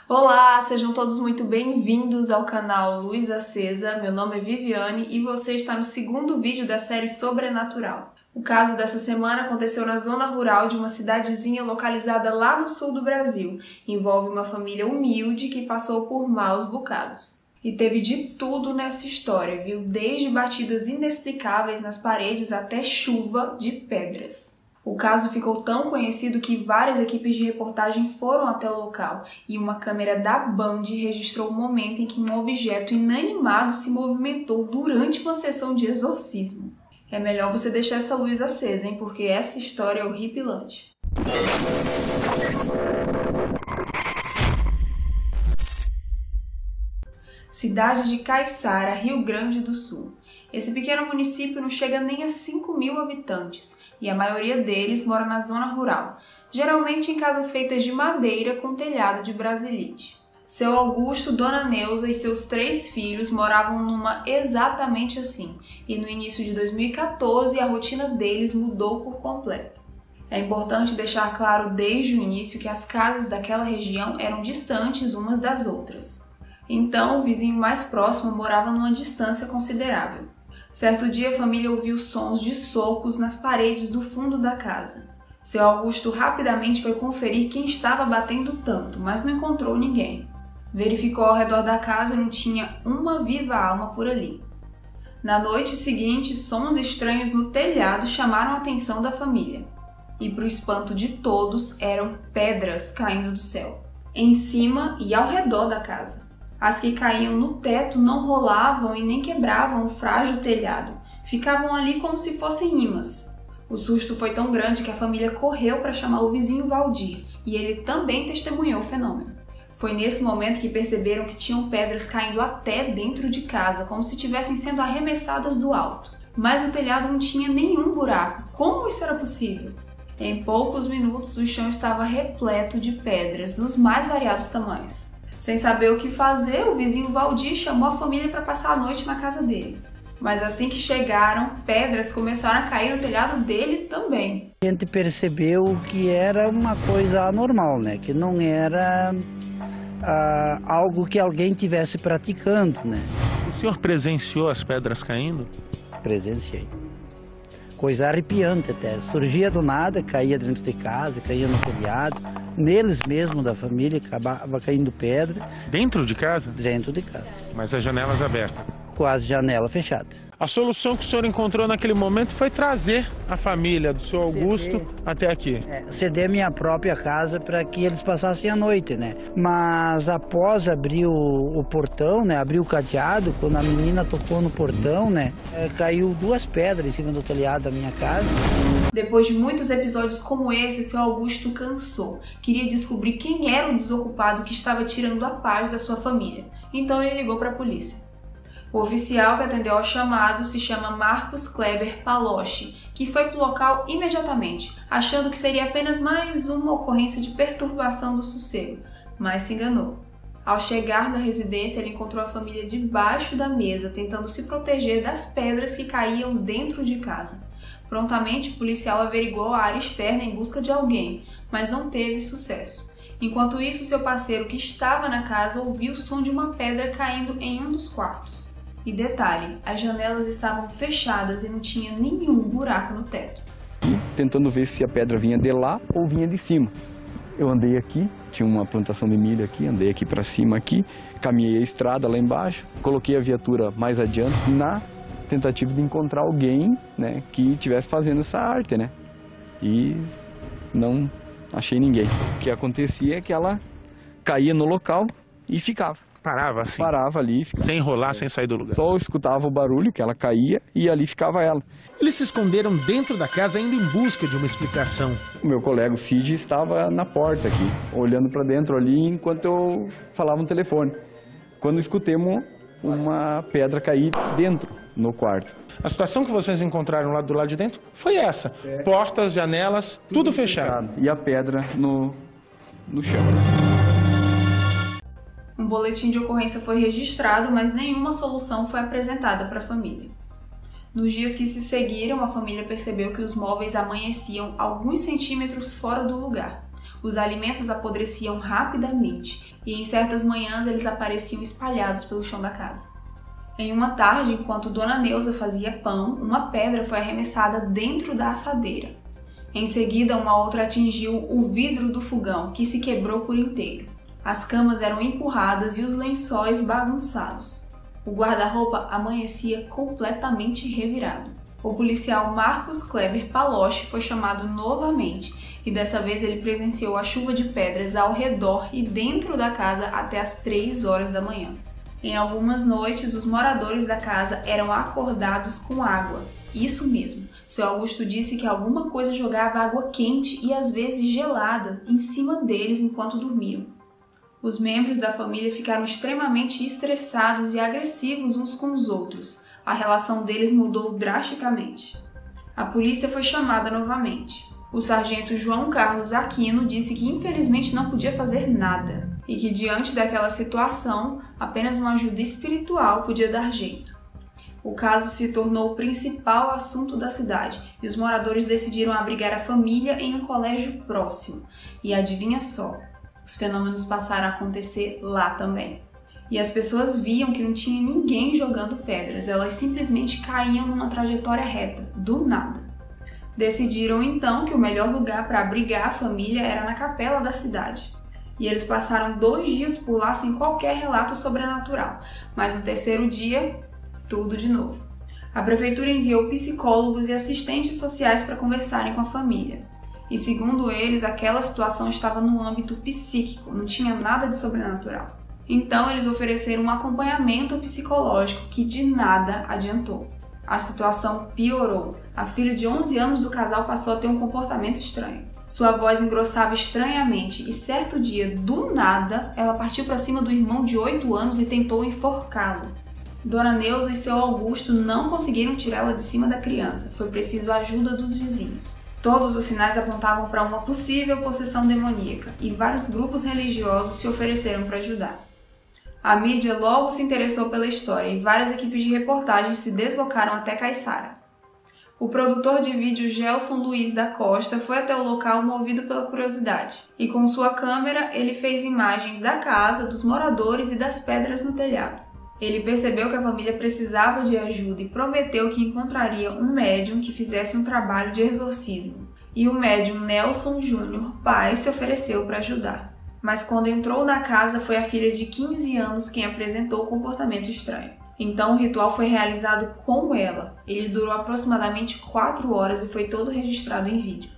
Olá, sejam todos muito bem-vindos ao canal Luz Acesa. Meu nome é Viviane e você está no segundo vídeo da série Sobrenatural. O caso dessa semana aconteceu na zona rural de uma cidadezinha localizada lá no sul do Brasil. Envolve uma família humilde que passou por maus bocados. E teve de tudo nessa história, viu? Desde batidas inexplicáveis nas paredes até chuva de pedras. O caso ficou tão conhecido que várias equipes de reportagem foram até o local e uma câmera da Band registrou o momento em que um objeto inanimado se movimentou durante uma sessão de exorcismo. É melhor você deixar essa luz acesa, hein? Porque essa história é horripilante. Cidade de Caiçara, Rio Grande do Sul. Esse pequeno município não chega nem a 5.000 habitantes e a maioria deles mora na zona rural, geralmente em casas feitas de madeira com telhado de brasilite. Seu Augusto, Dona Neuza e seus 3 filhos moravam numa exatamente assim, e no início de 2014 a rotina deles mudou por completo. É importante deixar claro desde o início que as casas daquela região eram distantes umas das outras. Então, o vizinho mais próximo morava numa distância considerável. Certo dia, a família ouviu sons de socos nas paredes do fundo da casa. Seu Augusto rapidamente foi conferir quem estava batendo tanto, mas não encontrou ninguém. Verificou ao redor da casa e não tinha uma viva alma por ali. Na noite seguinte, sons estranhos no telhado chamaram a atenção da família. E, para o espanto de todos, eram pedras caindo do céu, em cima e ao redor da casa. As que caíam no teto não rolavam e nem quebravam o frágil telhado, ficavam ali como se fossem imãs. O susto foi tão grande que a família correu para chamar o vizinho Valdir, e ele também testemunhou o fenômeno. Foi nesse momento que perceberam que tinham pedras caindo até dentro de casa, como se estivessem sendo arremessadas do alto. Mas o telhado não tinha nenhum buraco. Como isso era possível? Em poucos minutos, o chão estava repleto de pedras dos mais variados tamanhos. Sem saber o que fazer, o vizinho Valdir chamou a família para passar a noite na casa dele. Mas assim que chegaram, pedras começaram a cair no telhado dele também. A gente percebeu que era uma coisa anormal, né? Que não era algo que alguém tivesse praticando, né? O senhor presenciou as pedras caindo? Presenciei. Coisa arrepiante até. Surgia do nada, caía dentro de casa, caía no telhado. Neles mesmo da família acabava caindo pedra. Dentro de casa? Dentro de casa. Mas as janelas abertas? Com as janelas fechadas. A solução que o senhor encontrou naquele momento foi trazer a família do seu Augusto até aqui. Ceder minha própria casa para que eles passassem a noite, né? Mas após abrir o portão, né? Abrir o cadeado, quando a menina tocou no portão, né? Caiu 2 pedras em cima do telhado da minha casa. Depois de muitos episódios como esse, o seu Augusto cansou. Queria descobrir quem era o desocupado que estava tirando a paz da sua família. Então ele ligou para a polícia. O oficial que atendeu ao chamado se chama Marcos Kleber Paloche, que foi para o local imediatamente, achando que seria apenas mais uma ocorrência de perturbação do sossego, mas se enganou. Ao chegar na residência, ele encontrou a família debaixo da mesa, tentando se proteger das pedras que caíam dentro de casa. Prontamente, o policial averiguou a área externa em busca de alguém, mas não teve sucesso. Enquanto isso, seu parceiro, que estava na casa, ouviu o som de uma pedra caindo em um dos quartos. E detalhe, as janelas estavam fechadas e não tinha nenhum buraco no teto. Tentando ver se a pedra vinha de lá ou vinha de cima. Eu andei aqui, tinha uma plantação de milho aqui, andei aqui para cima aqui, caminhei a estrada lá embaixo, coloquei a viatura mais adiante na tentativa de encontrar alguém, né, que estivesse fazendo essa arte, né? E não achei ninguém. O que acontecia é que ela caía no local e ficava. Parava assim? Parava ali. Ficava. Sem rolar, sem sair do lugar? Só escutava o barulho que ela caía e ali ficava ela. Eles se esconderam dentro da casa ainda em busca de uma explicação. O meu colega, o Cid, estava na porta aqui, olhando para dentro ali enquanto eu falava no telefone. Quando escutemos uma pedra cair dentro, no quarto. A situação que vocês encontraram lá do lado de dentro foi essa. Portas, janelas, tudo fechado. E a pedra no chão. Um boletim de ocorrência foi registrado, mas nenhuma solução foi apresentada para a família. Nos dias que se seguiram, a família percebeu que os móveis amanheciam alguns centímetros fora do lugar. Os alimentos apodreciam rapidamente e em certas manhãs eles apareciam espalhados pelo chão da casa. Em uma tarde, enquanto Dona Neuza fazia pão, uma pedra foi arremessada dentro da assadeira. Em seguida, uma outra atingiu o vidro do fogão, que se quebrou por inteiro. As camas eram empurradas e os lençóis bagunçados. O guarda-roupa amanhecia completamente revirado. O policial Marcos Kleber Paloche foi chamado novamente e dessa vez ele presenciou a chuva de pedras ao redor e dentro da casa até as 3 horas da manhã. Em algumas noites, os moradores da casa eram acordados com água. Isso mesmo, seu Augusto disse que alguma coisa jogava água quente e às vezes gelada em cima deles enquanto dormiam. Os membros da família ficaram extremamente estressados e agressivos uns com os outros. A relação deles mudou drasticamente. A polícia foi chamada novamente. O sargento João Carlos Aquino disse que infelizmente não podia fazer nada e que diante daquela situação, apenas uma ajuda espiritual podia dar jeito. O caso se tornou o principal assunto da cidade e os moradores decidiram abrigar a família em um colégio próximo. E adivinha só, os fenômenos passaram a acontecer lá também. E as pessoas viam que não tinha ninguém jogando pedras, elas simplesmente caíam numa trajetória reta, do nada. Decidiram então que o melhor lugar para abrigar a família era na capela da cidade. E eles passaram 2 dias por lá sem qualquer relato sobrenatural, mas no terceiro dia, tudo de novo. A prefeitura enviou psicólogos e assistentes sociais para conversarem com a família. E segundo eles, aquela situação estava no âmbito psíquico, não tinha nada de sobrenatural. Então eles ofereceram um acompanhamento psicológico que de nada adiantou. A situação piorou. A filha de 11 anos do casal passou a ter um comportamento estranho. Sua voz engrossava estranhamente e certo dia, do nada, ela partiu para cima do irmão de 8 anos e tentou enforcá-lo. Dona Neuza e seu Augusto não conseguiram tirá-la de cima da criança. Foi preciso a ajuda dos vizinhos. Todos os sinais apontavam para uma possível possessão demoníaca e vários grupos religiosos se ofereceram para ajudar. A mídia logo se interessou pela história e várias equipes de reportagem se deslocaram até Caiçara. O produtor de vídeo Gelson Luiz da Costa foi até o local movido pela curiosidade e com sua câmera ele fez imagens da casa, dos moradores e das pedras no telhado. Ele percebeu que a família precisava de ajuda e prometeu que encontraria um médium que fizesse um trabalho de exorcismo. E o médium Nelson Júnior, pai, se ofereceu para ajudar. Mas quando entrou na casa foi a filha de 15 anos quem apresentou o comportamento estranho. Então o ritual foi realizado com ela. Ele durou aproximadamente 4 horas e foi todo registrado em vídeo.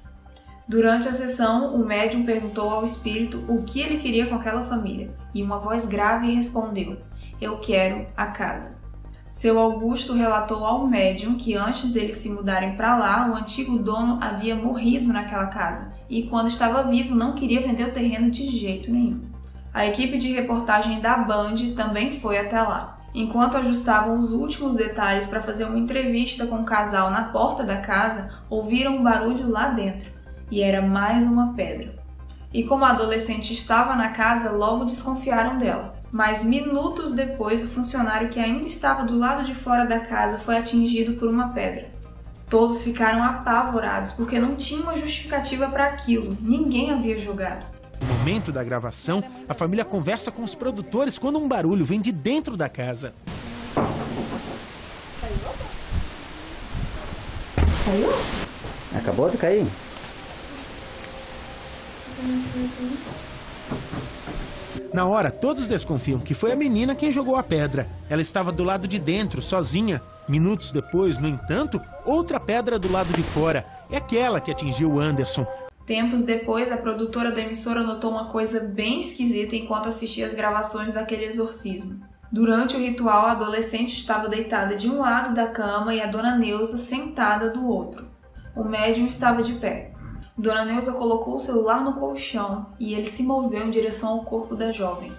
Durante a sessão, o médium perguntou ao espírito o que ele queria com aquela família e uma voz grave respondeu: "Eu quero a casa". Seu Augusto relatou ao médium que antes deles se mudarem para lá, o antigo dono havia morrido naquela casa e quando estava vivo não queria vender o terreno de jeito nenhum. A equipe de reportagem da Band também foi até lá. Enquanto ajustavam os últimos detalhes para fazer uma entrevista com o casal na porta da casa, ouviram um barulho lá dentro e era mais uma pedra. E como a adolescente estava na casa, logo desconfiaram dela. Mas minutos depois, o funcionário que ainda estava do lado de fora da casa foi atingido por uma pedra. Todos ficaram apavorados porque não tinha uma justificativa para aquilo, ninguém havia jogado. No momento da gravação, a família conversa com os produtores quando um barulho vem de dentro da casa. Caiu? Acabou de cair. Na hora, todos desconfiam que foi a menina quem jogou a pedra. Ela estava do lado de dentro, sozinha. Minutos depois, no entanto, outra pedra do lado de fora. É aquela que atingiu o Anderson. Tempos depois, a produtora da emissora notou uma coisa bem esquisita enquanto assistia as gravações daquele exorcismo. Durante o ritual, a adolescente estava deitada de um lado da cama e a Dona Neuza sentada do outro. O médium estava de pé. Dona Neuza colocou o celular no colchão e ele se moveu em direção ao corpo da jovem.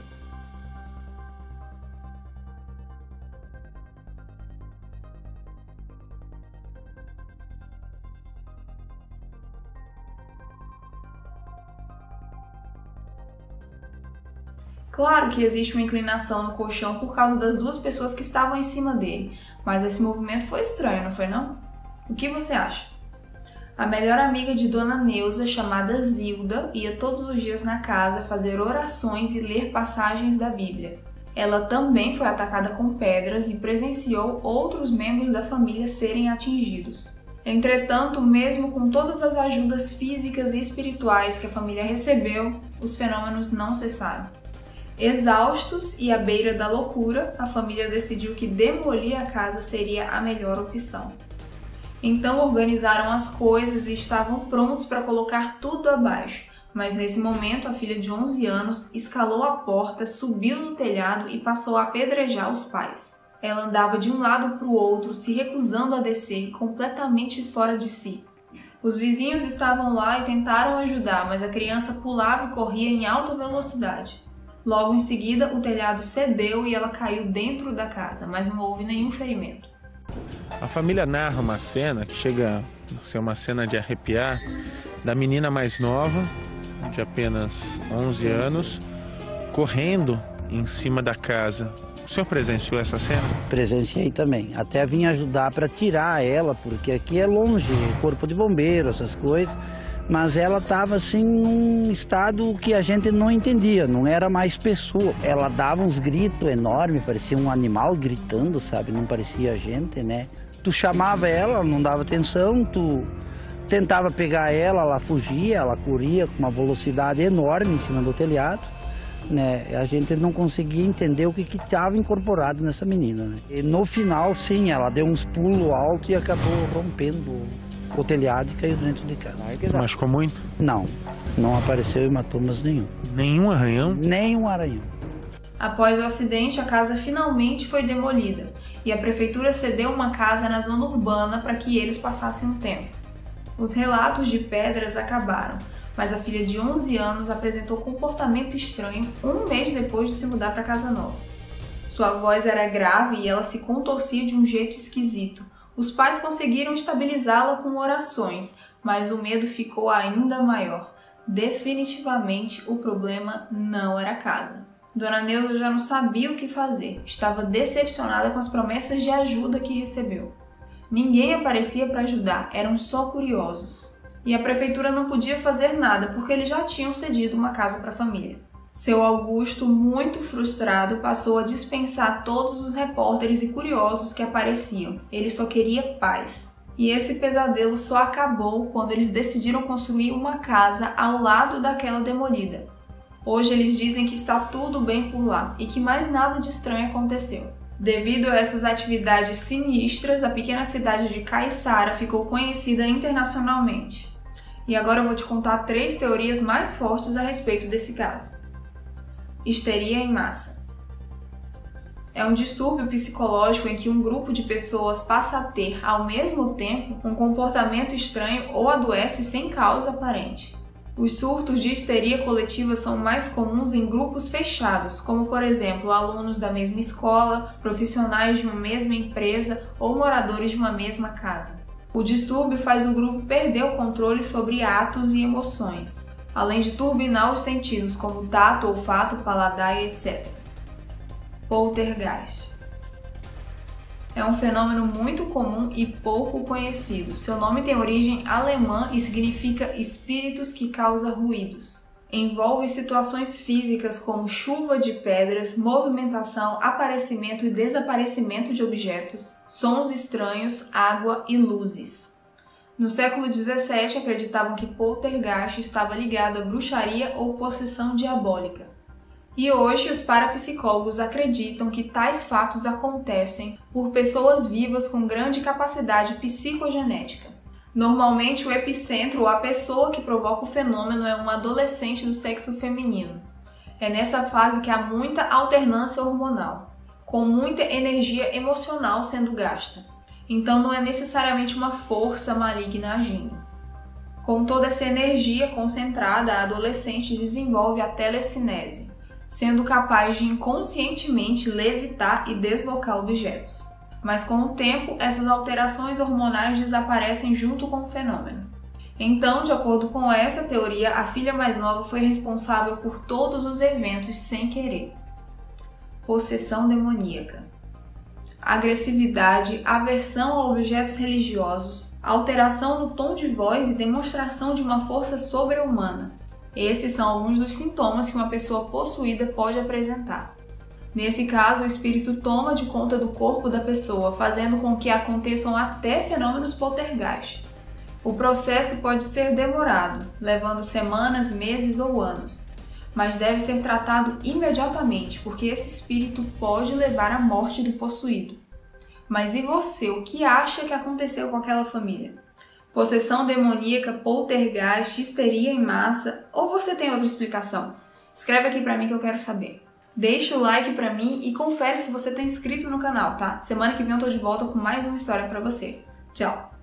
Claro que existe uma inclinação no colchão por causa das 2 pessoas que estavam em cima dele, mas esse movimento foi estranho, não foi não? O que você acha? A melhor amiga de Dona Neuza, chamada Zilda, ia todos os dias na casa fazer orações e ler passagens da Bíblia. Ela também foi atacada com pedras e presenciou outros membros da família serem atingidos. Entretanto, mesmo com todas as ajudas físicas e espirituais que a família recebeu, os fenômenos não cessaram. Exaustos e à beira da loucura, a família decidiu que demolir a casa seria a melhor opção. Então organizaram as coisas e estavam prontos para colocar tudo abaixo, mas nesse momento a filha de 11 anos escalou a porta, subiu no telhado e passou a apedrejar os pais. Ela andava de um lado para o outro, se recusando a descer, completamente fora de si. Os vizinhos estavam lá e tentaram ajudar, mas a criança pulava e corria em alta velocidade. Logo em seguida, o telhado cedeu e ela caiu dentro da casa, mas não houve nenhum ferimento. A família narra uma cena que chega a ser uma cena de arrepiar, da menina mais nova, de apenas 11 anos, correndo em cima da casa. O senhor presenciou essa cena? Presenciei também. Até vim ajudar para tirar ela, porque aqui é longe, corpo de bombeiro, essas coisas. Mas ela estava assim num estado que a gente não entendia, não era mais pessoa. Ela dava uns gritos enormes, parecia um animal gritando, sabe? Não parecia a gente, né? Tu chamava ela não dava atenção, tu tentava pegar ela fugia, ela corria com uma velocidade enorme em cima do telhado, né? A gente não conseguia entender o que estava incorporado nessa menina, né? E no final, sim, ela deu uns pulos altos e acabou rompendo o telhado e caiu dentro de casa. Se machucou muito? Não, não apareceu hematomas nenhum. Nenhum arranhão? Nenhum arranhão. Após o acidente, a casa finalmente foi demolida e a prefeitura cedeu uma casa na zona urbana para que eles passassem um tempo. Os relatos de pedras acabaram, mas a filha de 11 anos apresentou comportamento estranho um mês depois de se mudar para a casa nova. Sua voz era grave e ela se contorcia de um jeito esquisito. Os pais conseguiram estabilizá-la com orações, mas o medo ficou ainda maior. Definitivamente, o problema não era a casa. Dona Neuza já não sabia o que fazer, estava decepcionada com as promessas de ajuda que recebeu. Ninguém aparecia para ajudar, eram só curiosos. E a prefeitura não podia fazer nada porque eles já tinham cedido uma casa para a família. Seu Augusto, muito frustrado, passou a dispensar todos os repórteres e curiosos que apareciam. Ele só queria paz. E esse pesadelo só acabou quando eles decidiram construir uma casa ao lado daquela demolida. Hoje eles dizem que está tudo bem por lá e que mais nada de estranho aconteceu. Devido a essas atividades sinistras, a pequena cidade de Caiçara ficou conhecida internacionalmente. E agora eu vou te contar 3 teorias mais fortes a respeito desse caso. Histeria em massa. É um distúrbio psicológico em que um grupo de pessoas passa a ter, ao mesmo tempo, um comportamento estranho ou adoece sem causa aparente. Os surtos de histeria coletiva são mais comuns em grupos fechados, como por exemplo, alunos da mesma escola, profissionais de uma mesma empresa ou moradores de uma mesma casa. O distúrbio faz o grupo perder o controle sobre atos e emoções, além de turbinar os sentidos como tato, olfato, paladar e etc. Poltergeist. É um fenômeno muito comum e pouco conhecido. Seu nome tem origem alemã e significa espíritos que causam ruídos. Envolve situações físicas como chuva de pedras, movimentação, aparecimento e desaparecimento de objetos, sons estranhos, água e luzes. No século XVII, acreditavam que poltergeist estava ligado à bruxaria ou possessão diabólica. E hoje, os parapsicólogos acreditam que tais fatos acontecem por pessoas vivas com grande capacidade psicogenética. Normalmente, o epicentro ou a pessoa que provoca o fenômeno é um adolescente do sexo feminino. É nessa fase que há muita alternância hormonal, com muita energia emocional sendo gasta. Então, não é necessariamente uma força maligna agindo. Com toda essa energia concentrada, a adolescente desenvolve a telecinese, sendo capaz de inconscientemente levitar e deslocar objetos. Mas com o tempo, essas alterações hormonais desaparecem junto com o fenômeno. Então, de acordo com essa teoria, a filha mais nova foi responsável por todos os eventos sem querer. Possessão demoníaca. Agressividade, aversão a objetos religiosos, alteração no tom de voz e demonstração de uma força sobre-humana. Esses são alguns dos sintomas que uma pessoa possuída pode apresentar. Nesse caso, o espírito toma de conta do corpo da pessoa, fazendo com que aconteçam até fenômenos poltergeist. O processo pode ser demorado, levando semanas, meses ou anos, mas deve ser tratado imediatamente, porque esse espírito pode levar à morte do possuído. Mas e você, o que acha que aconteceu com aquela família? Possessão demoníaca, poltergeist, histeria em massa, ou você tem outra explicação? Escreve aqui pra mim que eu quero saber. Deixa o like pra mim e confere se você tá inscrito no canal, tá? Semana que vem eu tô de volta com mais uma história pra você. Tchau!